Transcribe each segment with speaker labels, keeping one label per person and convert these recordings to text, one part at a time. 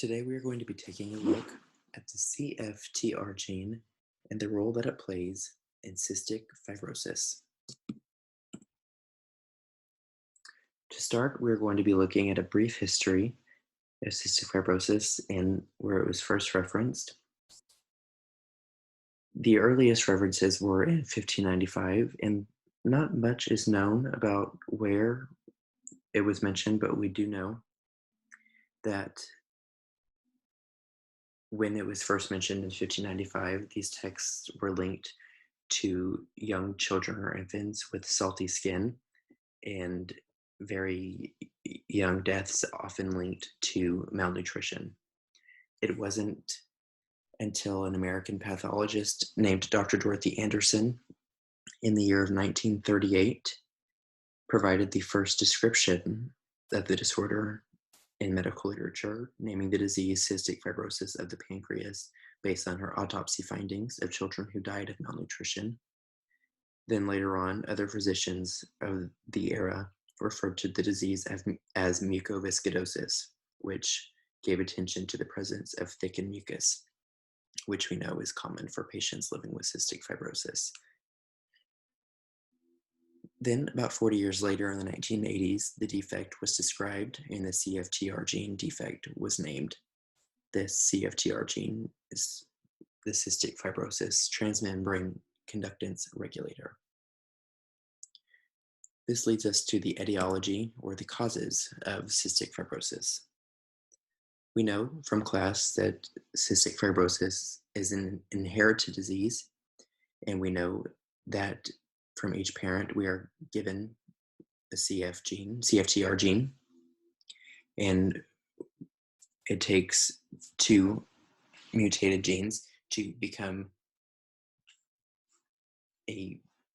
Speaker 1: Today we are going to be taking a look at the CFTR gene and the role that it plays in cystic fibrosis. To start, we're going to be looking at a brief history of cystic fibrosis and where it was first referenced. The earliest references were in 1595, and not much is known about where it was mentioned, but we do know that when it was first mentioned in 1595, these texts were linked to young children or infants with salty skin and very young deaths, often linked to malnutrition. It wasn't until an American pathologist named Dr. Dorothy Anderson in the year of 1938 provided the first description of the disorder in medical literature, naming the disease cystic fibrosis of the pancreas based on her autopsy findings of children who died of malnutrition. Then later on, other physicians of the era referred to the disease as mucoviscidosis, which gave attention to the presence of thickened mucus, which we know is common for patients living with cystic fibrosis. Then, about 40 years later in the 1980s, the defect was described and the CFTR gene defect was named. This CFTR gene is the cystic fibrosis transmembrane conductance regulator. This leads us to the etiology or the causes of cystic fibrosis. We know from class that cystic fibrosis is an inherited disease, and we know that from each parent we are given a CFTR gene, and it takes two mutated genes to become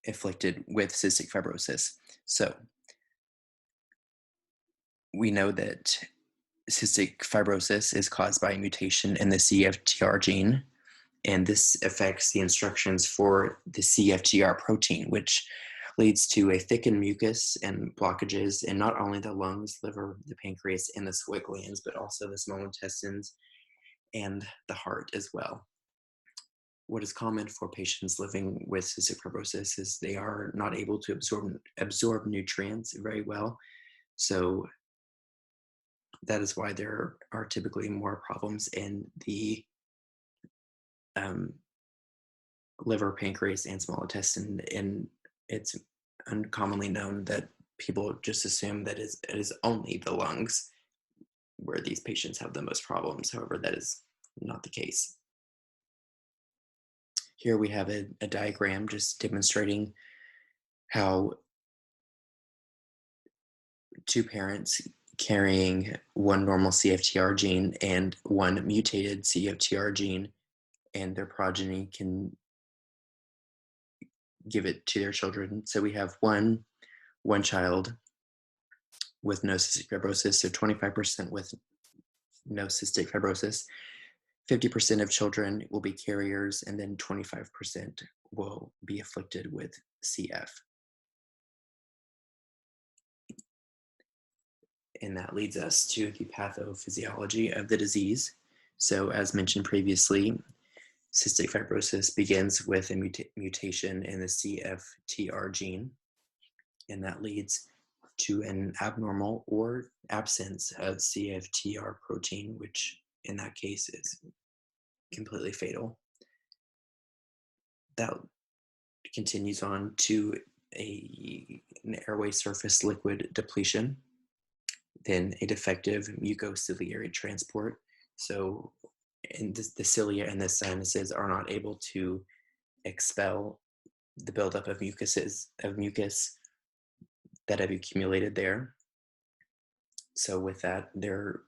Speaker 1: afflicted with cystic fibrosis. So we know that cystic fibrosis is caused by a mutation in the CFTR gene, and this affects the instructions for the CFTR protein, which leads to a thickened mucus and blockages in not only the lungs, liver, the pancreas, and the sweat glands, but also the small intestines and the heart as well. What is common for patients living with cystic fibrosis is they are not able to absorb nutrients very well. So that is why there are typically more problems in the liver, pancreas, and small intestine. And it's uncommonly known that people just assume that it is only the lungs where these patients have the most problems. However, that is not the case. Here we have a diagram just demonstrating how two parents carrying one normal CFTR gene and one mutated CFTR gene and their progeny can give it to their children. So we have one child with no cystic fibrosis, so 25% with no cystic fibrosis. 50% of children will be carriers, and then 25% will be afflicted with CF. And that leads us to the pathophysiology of the disease. So as mentioned previously, cystic fibrosis begins with a mutation in the CFTR gene, and that leads to an abnormal or absence of CFTR protein, which in that case is completely fatal. That continues on to an airway surface liquid depletion, then a defective mucociliary transport. So the cilia and the sinuses are not able to expel the buildup of mucus that have accumulated there. So with that, there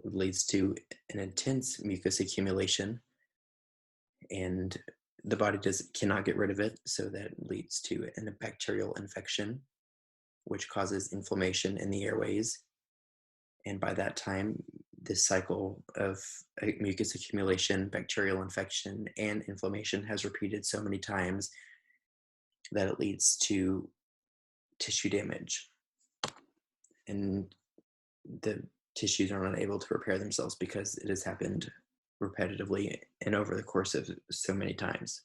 Speaker 1: leads to an intense mucus accumulation, and the body cannot get rid of it, so that leads to a bacterial infection, which causes inflammation in the airways. And by that time, this cycle of mucus accumulation, bacterial infection, and inflammation has repeated so many times that it leads to tissue damage. And the tissues are not able to repair themselves because it has happened repetitively and over the course of so many times.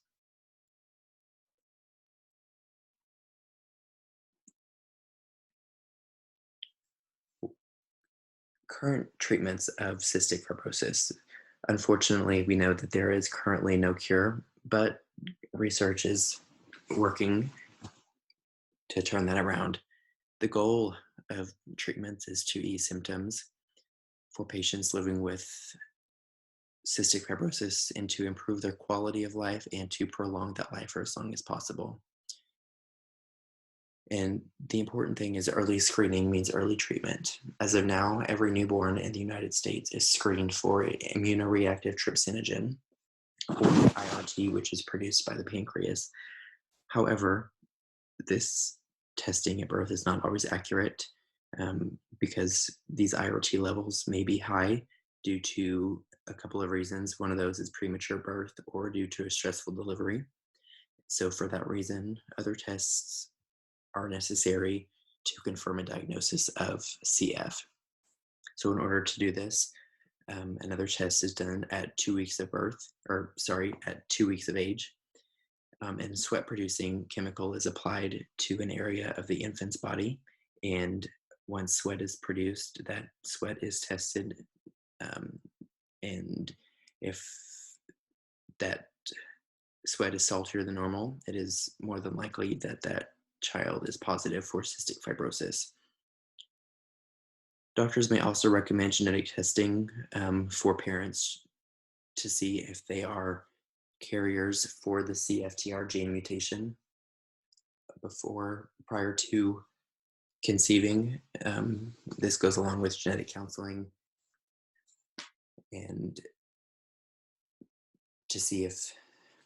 Speaker 1: Current treatments of cystic fibrosis. Unfortunately, we know that there is currently no cure, but research is working to turn that around. The goal of treatments is to ease symptoms for patients living with cystic fibrosis and to improve their quality of life and to prolong that life for as long as possible. And the important thing is early screening means early treatment. As of now, every newborn in the United States is screened for immunoreactive trypsinogen, or IRT, which is produced by the pancreas. However, this testing at birth is not always accurate because these IRT levels may be high due to a couple of reasons. One of those is premature birth or due to a stressful delivery. So, for that reason, other tests are necessary to confirm a diagnosis of CF. So, in order to do this, another test is done at 2 weeks of birth, or sorry, at 2 weeks of age. And sweat producing chemical is applied to an area of the infant's body. And once sweat is produced, that sweat is tested. Um, and if that sweat is saltier than normal, it is more than likely that that child is positive for cystic fibrosis. Doctors may also recommend genetic testing for parents to see if they are carriers for the CFTR gene mutation prior to conceiving. This goes along with genetic counseling and to see if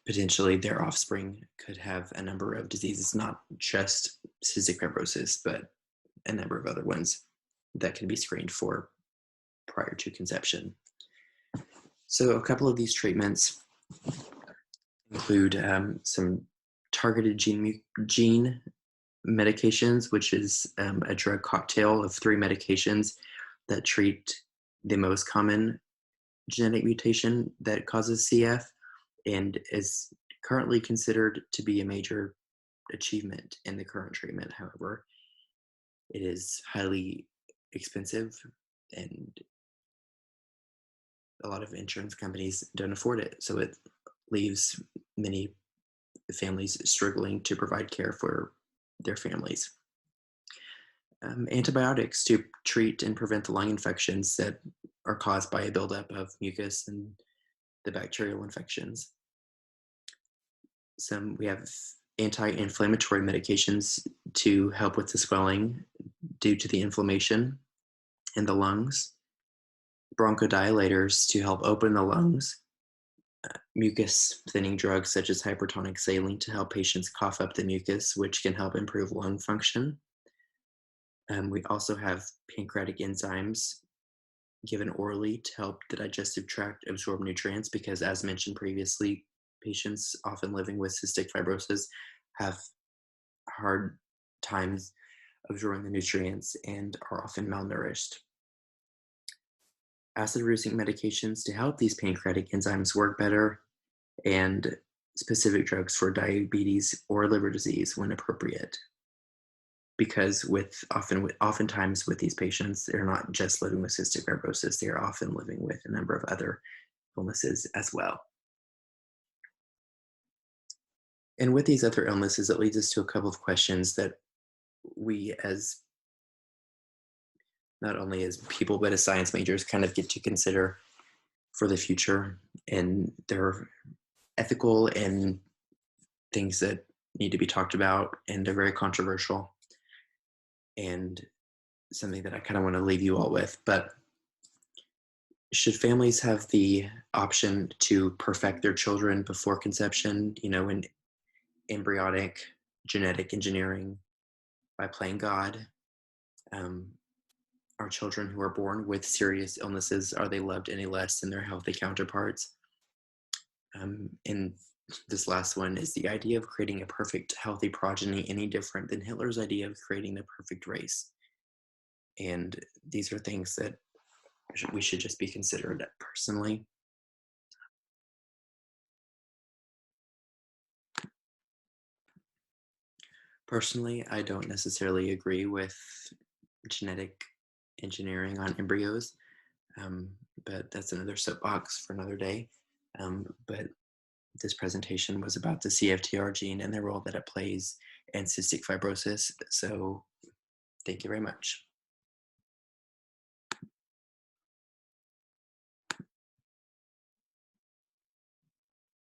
Speaker 1: potentially their offspring could have a number of diseases, not just cystic fibrosis, but a number of other ones that can be screened for prior to conception. So a couple of these treatments include some targeted gene medications, which is a drug cocktail of 3 medications that treat the most common genetic mutation that causes CF and is currently considered to be a major achievement in the current treatment. However, it is highly expensive and a lot of insurance companies don't afford it. So it leaves many families struggling to provide care for their families. Antibiotics to treat and prevent the lung infections that are caused by a buildup of mucus and the bacterial infections. We have anti-inflammatory medications to help with the swelling due to the inflammation in the lungs, bronchodilators to help open the lungs, mucus thinning drugs such as hypertonic saline to help patients cough up the mucus, which can help improve lung function. We also have pancreatic enzymes given orally to help the digestive tract absorb nutrients because, as mentioned previously, patients often living with cystic fibrosis have hard times absorbing the nutrients and are often malnourished. Acid-reducing medications to help these pancreatic enzymes work better, and specific drugs for diabetes or liver disease when appropriate. Because oftentimes with these patients, they're not just living with cystic fibrosis, they are often living with a number of other illnesses as well. And with these other illnesses, it leads us to a couple of questions that we, as not only as people, but as science majors, kind of get to consider for the future. And they're ethical and things that need to be talked about, and they're very controversial and something that I kind of want to leave you all with. But should families have the option to perfect their children before conception, in embryonic genetic engineering by playing God? Are children who are born with serious illnesses, are they loved any less than their healthy counterparts? And this last one, is the idea of creating a perfect, healthy progeny any different than Hitler's idea of creating the perfect race? And these are things that we should just be considerate. Personally, I don't necessarily agree with genetic engineering on embryos, um, but that's another soapbox for another day. But this presentation was about the CFTR gene and the role that it plays in cystic fibrosis. So thank you very much.